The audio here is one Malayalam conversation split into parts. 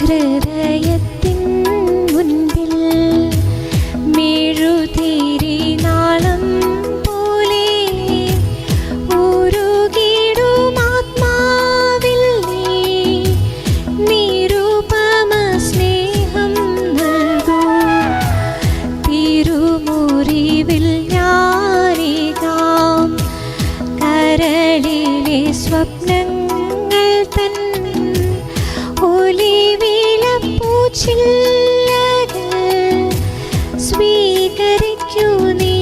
ഹൃദയത്തിൻ മുൻപിൽ മെഴുതിരി നാളം പോലെ ഉരുകിടും ആത്മാവിൽ നീ നിരുപമ സ്നേഹം നൽകൂ. തിരുമുറിവിൽ ഞാനേകാം കരളിലെ സ്വപ്നങ്ങൾ തൻ സ്വീകരിക്കൂ നീ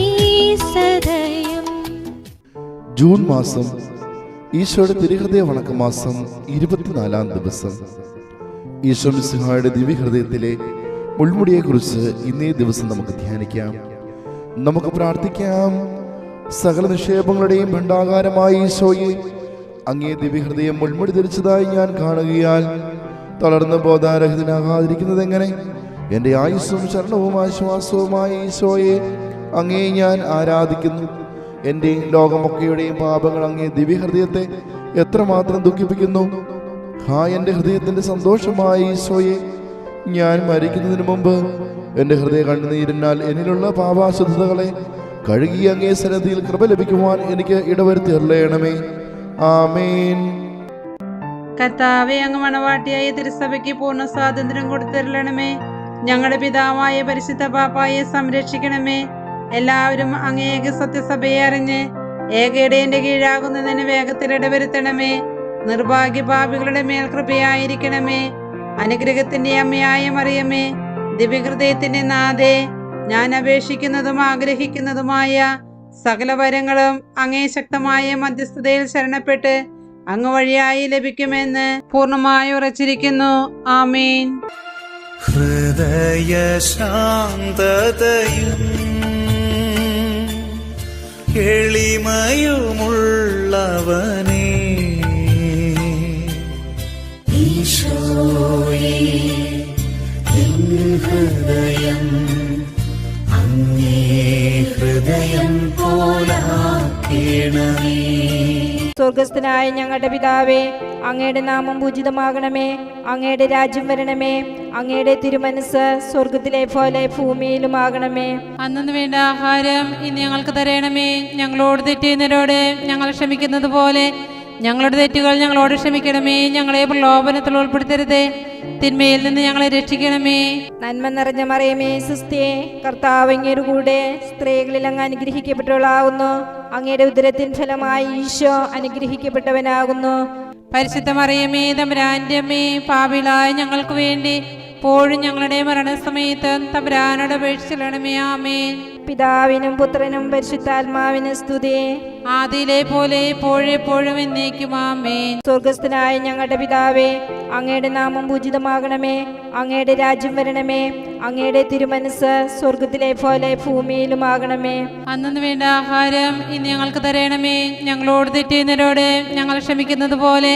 സദയം. ജൂൺ മാസം ഈശോയുടെ തിരുഹൃദയ വണക്കമാസം 24-ാം ദിവസം. ഈശോ മിശിഹായുടെ ദിവ്യഹൃദയത്തിലെ മുൾമുടിയെക്കുറിച്ച് ഇന്നേ ദിവസം നമുക്ക് ധ്യാനിക്കാം. നമുക്ക് പ്രാർത്ഥിക്കാം. സകല നിക്ഷേപങ്ങളുടെയും ഭണ്ഡാകാരമായ ഈശോയെ, അങ്ങേ ദിവ്യഹൃദയം മുൾമുടി ധരിച്ചതായി ഞാൻ കാണുകയാൽ തളർന്ന് ബോധാരഹിതനാകാതിരിക്കുന്നത് എങ്ങനെ? എൻ്റെ ആയുസ്സും ശരണവും ആശ്വാസവുമായ ഈശോയെ, അങ്ങേ ഞാൻ ആരാധിക്കുന്നു. എൻ്റെ ലോകമൊക്കെയുടെയും പാപങ്ങൾ അങ്ങേ ദിവ്യഹൃദയത്തെ എത്രമാത്രം ദുഃഖിപ്പിക്കുന്നു. എൻ്റെ ഹൃദയത്തിൻ്റെ സന്തോഷമായ ഈശോയെ, ഞാൻ മരിക്കുന്നതിന് മുമ്പ് എൻ്റെ ഹൃദയ കണ്ണുനീരിനാൽ എന്നിലുള്ള പാപാശുദ്ധതകളെ കഴുകി അങ്ങേ സന്നിധിയിൽ കൃപ ലഭിക്കുവാൻ എനിക്ക് ഇടവരുത്തി അരുളണമേ. ആമേൻ. കർത്താവേ, അങ്ങ് മണവാട്ടിയായ തിരുസഭയ്ക്ക് പൂർണ്ണ സ്വാതന്ത്ര്യം കൊടുത്തരുളണമേ. ഞങ്ങളുടെ പിതാവായ പരിശുദ്ധ പാപ്പായെ സംരക്ഷിക്കണമേ. എല്ലാവരും അങ്ങ് ഏക സത്യസഭയെ അറിഞ്ഞ് ഏകയിടയന്റെ കീഴാകുന്നതിന് വേഗത്തിൽ ഇടവരുത്തണമേ. നിർഭാഗ്യ പാപികളുടെ മേൽ കൃപയായിരിക്കണമേ. അനുഗ്രഹത്തിന്റെ അമ്മയായ മറിയമേ, ദിവ്യഹൃദയത്തിന്റെ നാഥേ, ഞാൻ അപേക്ഷിക്കുന്നതും ആഗ്രഹിക്കുന്നതുമായ സകല വരങ്ങളും അങ്ങേ ശക്തമായ മധ്യസ്ഥതയിൽ ശരണപ്പെട്ട് അങ്ങ് വഴിയായി ലഭിക്കുമെന്ന് പൂർണ്ണമായി ഉറച്ചിരിക്കുന്നു. ആമേൻ. ഹൃദയ ശാന്തതയും എളിമയുമുള്ളവനേ, ഈശോയേ, എൻ ഹൃദയം അങ്ങേ ഹൃദയം പോലാക്കേണമേ. സ്വർഗസ്ഥനായ ഞങ്ങളുടെ പിതാവേ, അങ്ങയുടെ നാമം പൂജിതമാകണമേ. അങ്ങയുടെ രാജ്യം വരണമേ. അങ്ങയുടെ തിരുമനസ് സ്വർഗത്തിലെ പോലെ ഭൂമിയിലുമാകണമേ. അന്നു വേണ്ട ആഹാരം ഇന്ന് ഞങ്ങൾക്ക് തരണമേ. ഞങ്ങളോട് തെറ്റുന്നവരോട് ഞങ്ങൾ ക്ഷമിക്കുന്നത് പോലെ ഞങ്ങളുടെ തെറ്റുകൾ ഞങ്ങളോട് ക്ഷമിക്കണമേ. ഞങ്ങളെ പ്രലോഭനത്തിൽ ഉൾപ്പെടുത്തരുതേ, തിന്മയിൽ നിന്ന് ഞങ്ങളെ രക്ഷിക്കണമേ. നന്മ നിറഞ്ഞ മറിയമേ, സുസ്ഥിയേ, കർത്താവ് അങ്ങയുടെ കൂടെ സ്ത്രീകളിൽ അങ്ങ് അനുഗ്രഹിക്കപ്പെട്ടവളാകുന്നു. അങ്ങയുടെ ഉദരത്തിൻ ഫലമായി ഈശോ അനുഗ്രഹിക്കപ്പെട്ടവനാകുന്നു. പരിശുദ്ധ മറിയമേ, തമ്പുരാന്റെ അമ്മേ, പാപികളായ ഞങ്ങൾക്ക് വേണ്ടി ഇപ്പോഴും ഞങ്ങളുടെ മരണസമയത്ത് തമ്പുരാനോട് അപേക്ഷിക്കണമേ. ആമേൻ. പിതാവിനും പുത്രനും പരിശുദ്ധാത്മാവിനും സ്തുതി. ആദിയിലെ പോലെ എപ്പോഴും എന്നേക്കും. ആമേൻ. സ്വർഗസ്ഥനായ ഞങ്ങളുടെ പിതാവേ, അങ്ങയുടെ നാമം പൂജിതമാകണമേ. അങ്ങയുടെ രാജ്യം വരണമേ. അങ്ങയുടെ തിരുമനസ് സ്വർഗത്തിലെ പോലെ ഭൂമിയിലുമാകണമേ. അന്നു വേണ്ട ആഹാരം ഇന്ന് ഞങ്ങൾക്ക് തരണമേ. ഞങ്ങളോട് തെറ്റുന്നവരോട് ഞങ്ങൾ ക്ഷമിക്കുന്നത് പോലെ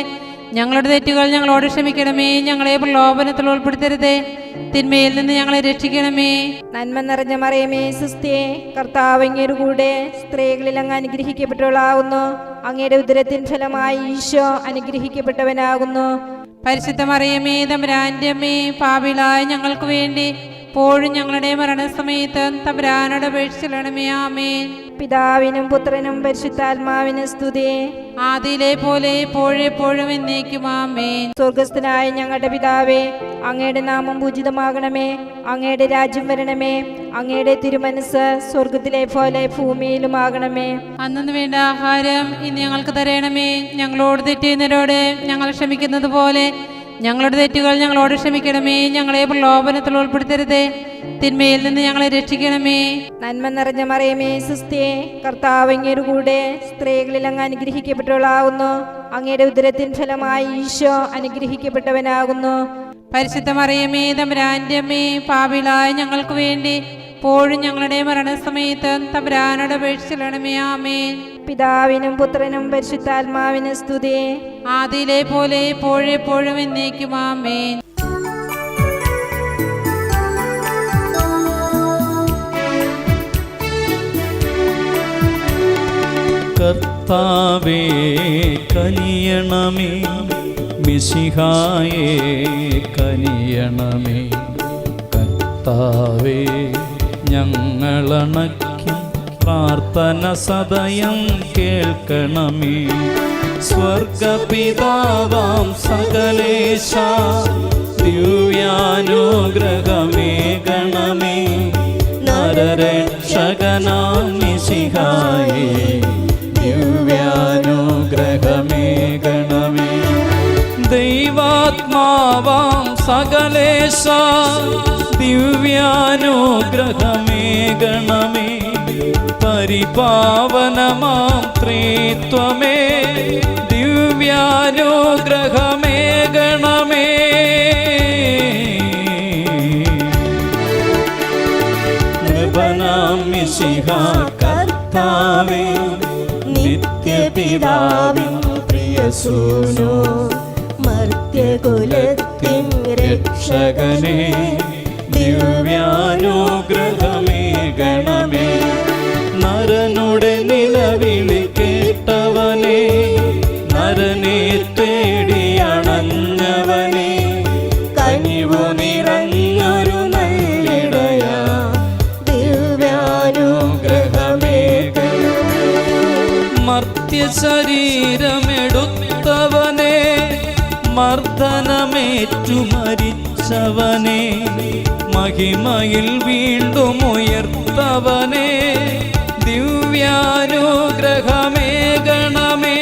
ഞങ്ങളുടെ തെറ്റുകൾ ഞങ്ങളോട് ക്ഷമിക്കണമേ. ഞങ്ങളെ പ്രലോഭനത്തിൽ ഉൾപ്പെടുത്തരുതേ, തിന്മയിൽ നിന്ന് ഞങ്ങളെ രക്ഷിക്കണമേ. നന്മ നിറഞ്ഞ മറിയമേ, സുസ്ഥിയേ, കർത്താവ് അങ്ങയുടെ കൂടെ സ്ത്രീകളിൽ അങ്ങ് അനുഗ്രഹിക്കപ്പെട്ടവളാകുന്നു. അങ്ങയുടെ ഉദരത്തിൻ ഫലമായി ഈശോ അനുഗ്രഹിക്കപ്പെട്ടവനാകുന്നു. പരിശുദ്ധ മറിയമേ, തമ്പുരാന്റെ അമ്മേ, പാപികളായ ഞങ്ങൾക്ക് വേണ്ടി ഇപ്പോഴും ഞങ്ങളുടെ മരണസമയത്ത് തമ്പുരാനോട് അപേക്ഷിക്കണമേ. ആമേൻ. പിതാവിനും പുത്രനും പരിശുദ്ധാത്മാവിനും സ്തുതി. ആദിയിലെ പോലെ എപ്പോഴും എന്നേക്കും. ആമേൻ. സ്വർഗസ്ഥനായ ഞങ്ങളുടെ പിതാവേ, അങ്ങയുടെ നാമം പൂജിതമാകണമേ. അങ്ങയുടെ രാജ്യം വരണമേ. അങ്ങയുടെ തിരുമനസ് സ്വർഗത്തിലെ പോലെ ഭൂമിയിലുമാകണമേ. അന്നു വേണ്ട ആഹാരം ഇന്ന് ഞങ്ങൾക്ക് തരണമേ. ഞങ്ങളോട് തെറ്റുന്നവരോട് ഞങ്ങൾ ക്ഷമിക്കുന്നത് പോലെ ഞങ്ങളുടെ തെറ്റുകൾ ഞങ്ങളോട് ക്ഷമിക്കണമേ. ഞങ്ങളെ പ്രലോഭനത്തിൽ ഉൾപ്പെടുത്തരുതേ, തിന്മയിൽ നിന്ന് ഞങ്ങളെ രക്ഷിക്കണമേ. നന്മ നിറഞ്ഞ മറിയമേ, സുസ്ഥിയേ, കർത്താവ് അങ്ങയുടെ കൂടെ സ്ത്രീകളിൽ അങ്ങ് അനുഗ്രഹിക്കപ്പെട്ടവളാകുന്നു. അങ്ങയുടെ ഉദരത്തിൻ ഫലമായി ഈശോ അനുഗ്രഹിക്കപ്പെട്ടവനാകുന്നു. പരിശുദ്ധ മറിയമേ, തമ്പുരാന്റെ അമ്മേ, പാപികളായ ഞങ്ങൾക്ക് വേണ്ടി ഇപ്പോഴും ഞങ്ങളുടെ മരണസമയത്ത് തമ്പുരാനോട് അപേക്ഷിക്കണമേ. ആമേൻ. പിതാവിനും പുത്രനും പരിശുദ്ധാത്മാവിനും സ്തുതി. ആദിയിലെ പോലെ എപ്പോഴും എന്നേക്കും. ആമേൻ. കർത്താവേ കനിയണമേ, മിശിഹായേ കനിയണമേ. കർത്താവേ, ഞങ്ങളണയ്ക്കും പ്രാർത്ഥന സദയം കേൾക്കണമേ. സ്വർഗപിതാവാം സകലേശ, ദിവ്യാനുഗ്രഹമേകണമേ. നരരക്ഷകനാം മിശിഹായേ, ദിവ്യാനുഗ്രഹമേകണമേ. ദൈവാത്മാവാം സകലേശ, ദിവ്യാനുഗ്രഹമേകണമേ. പരിപാവനമാം ത്രിത്വമേ, ദിവ്യാനുഗ്രഹമേകണമേ. നൃപനാം മിശിഹാ കർത്താവേ, നിത്യപിതാവിൻ പ്രിയസൂനോ, മർത്യകുലത്തിൻ രക്ഷകനേ, ദിവ്യാനുഗ്രഹമേകണമേ. നരനുടെ നിലവിളി കേട്ടവനേ, നരനെ തേടിയണഞ്ഞവനേ, കനിവു നിറഞ്ഞൊരു നല്ലിടയ, ദിവ്യാനുഗ്രഹമേകണമേ. മർത്യശരീരമെടുത്തവനേ, മർദ്ദനമേറ്റു മരിച്ചവനേ, മഹിമയിൽ വീണ്ടും ഉയർത്തവനേ, ദിവ്യാനുഗ്രഹമേകണമേ.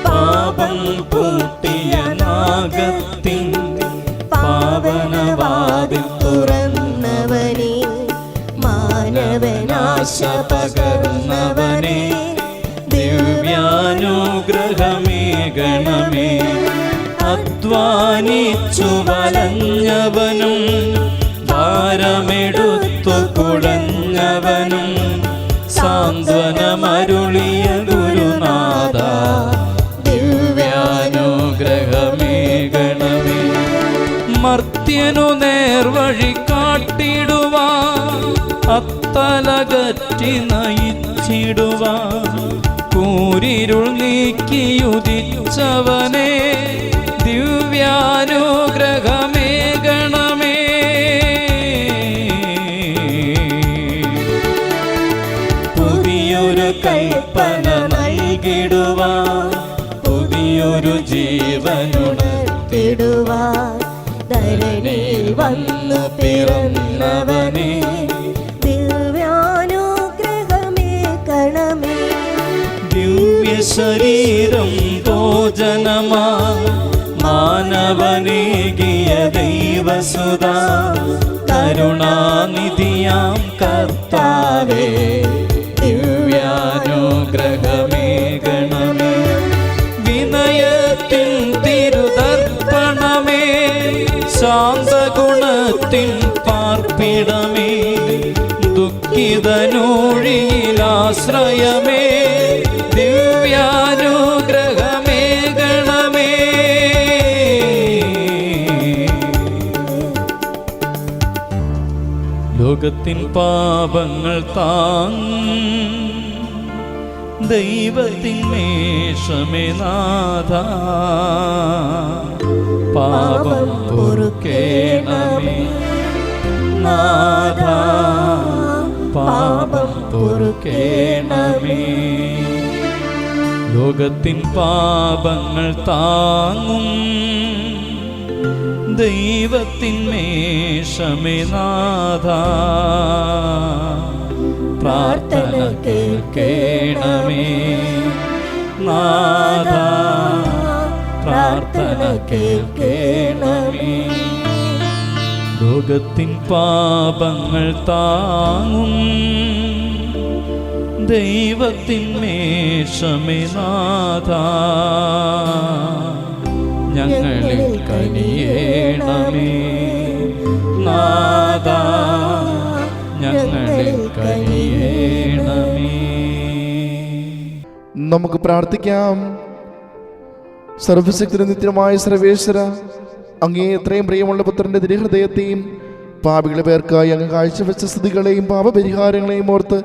പാപം പൂട്ടിയ നാഗത്തിൻ പാവനവാതിൽ തുറന്നവനേ, മാനവനാശ പകർന്നവനേ, ദിവ്യാനുഗ്രഹമേകണമേ. അധ്വാനിച്ചു വലഞ്ഞവനും ഭാരമെടുത്തു കുഴഞ്ഞവനും, സാന്ത്വനമരുളിയ ഗുരുനാഥ, ദിവ്യാനുഗ്രഹമേകണമേ. മർത്യനു നേർവഴി കാട്ടിടുവാൻ, അത്തലകറ്റി നയിച്ചിടുവാൻ, കൂരിരുൾ നീക്കിയുദിച്ചവനേ, ദിവ്യാനുഗ്രഹമേകണമേ. പുതിയൊരു കൽപ്പന നൽകിടുവാൻ, പുതിയൊരു ജീവനുണർത്തിടുവാൻ, ധരണിയിൽ വന്നു പിറന്നവനേ, ദിവ്യാനുഗ്രഹമേകണമേ. ദിവ്യശരീരം ഭോജനമാ, മാനവനേകിയ ദൈവസുതാ, കരുണാനിധിയാം കർത്താവേ, ദിവ്യാനുഗ്രഹമേകണമേ. വിനയത്തിൻ തിരുതർപ്പണമേ, ശാന്തഗുണത്തിൻ പാർപ്പിടമേ, ദുഃഖിതനൂഴിയിലാശ്രയമേ, ദിവ്യാനുഗ്രഹമേകണമേ. ലോകത്തിൻ പാപങ്ങൾ താങ്ങും ദൈവത്തിൻ മേഷമേ നാഥ, പാപം പൊറുക്കേണമേ നാഥ, പാപം പൊറുക്കേണമേ. ലോകത്തിൻ പാപങ്ങൾ താങ്ങും ദൈവത്തിൻ മേഷമേ നാഥ, പ്രാർത്ഥന കേൾക്കേണമേ നാഥ, പ്രാർത്ഥന കേൾക്കേണമേ. ലോകത്തിൻ പാപങ്ങൾ താങ്ങും ദൈവത്തിൻ മേഷമേ നാഥ, ഞങ്ങളിൽ കനിയേണമേ നാഥ, ഞങ്ങളിൽ കനിയേണമേ. നമുക്ക് പ്രാർത്ഥിക്കാം. സർവശക്തനും നിത്യമായ സർവേശ്വര, അങ്ങേ എത്രയും പ്രിയമുള്ള പുത്രന്റെ തിരുഹൃദയത്തെയും പാപികളെ പേർക്കായി അങ്ങ് കാഴ്ചവെച്ച സ്തുതികളെയും പാപപരിഹാരങ്ങളെയും ഓർത്ത്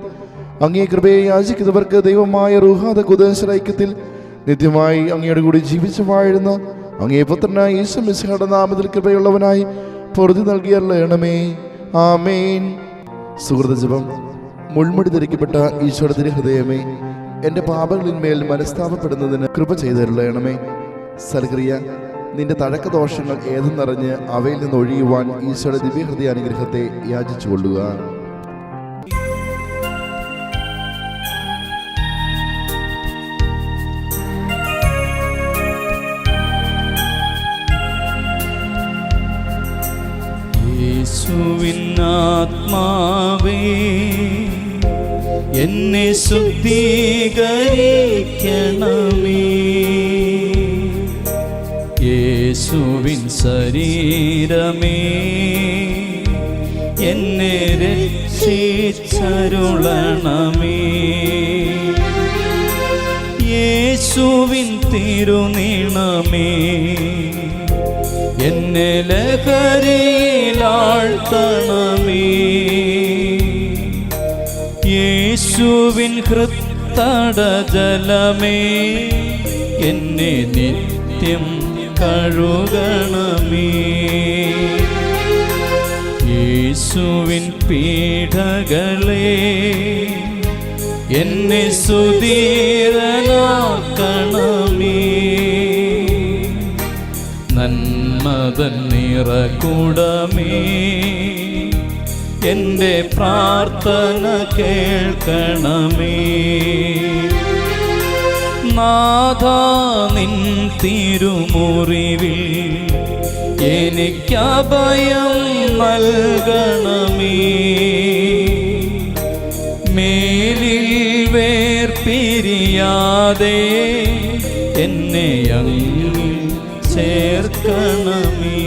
അങ്ങേ കൃപയെ യാചിക്കുന്നവർക്ക് ദൈവമായ റൂഹാദ ഖുദ്ദൂസ് ഐക്യത്തിൽ നിത്യമായി അങ്ങയുടെ കൂടി ജീവിച്ചു വാഴുന്ന അങ്ങേ പുത്രനായ യേശു മിശിഹായുടെ നാമത്തിൽ കൃപയുള്ളവനായി പൊറുതി നൽകിയരുളണമേ. ആമേൻ. സുഹൃതജപം. മുൾമുടി ധരിക്കപ്പെട്ട ഈശോയുടെ തിരുഹൃദയമേ, എൻ്റെ പാപങ്ങളിന്മേൽ മനസ്താപപ്പെടുന്നതിന് കൃപ ചെയ്തരുളണമേ. സൽക്രിയ. നിന്റെ തഴക്കദോഷങ്ങൾ ഏതെന്നറിഞ്ഞ് അവയിൽ നിന്ന് ഒഴിയുവാൻ ഈശോയുടെ ദിവ്യഹൃദയ അനുഗ്രഹത്തെ യാചിച്ചു കൊള്ളുക. യേശുവിനാത്മാവേ, എന്നെ ശുദ്ധീകരിക്കണമേ. യേശുവിൻ ശരീരമേ, എന്നെ രക്ഷിച്ചരുളണമേ. യേശുവിൻ തിരുനീണമേ, എന്നെ ലഹരിയിലാഴ്ത്തണമേ. യേശുവിൻ ഹൃത്തടജലമേ, എന്നെ നിത്യം കഴുകണമേ. യേശുവിൻ പീഡകളെ, എന്നെ സുധീരനാക്കണമേ. നന്മതൻ നിറകുടമേ, എൻ്റെ പ്രാർത്ഥന കേൾക്കണമേ. നാഥാ, നിൻ തിരുമുറിവിൽ എനിക്കഭയം നൽകണമേ. മേലിൽ വേർപിരിയാതെ എന്നെ അങ്ങിൽ ചേർക്കണമേ.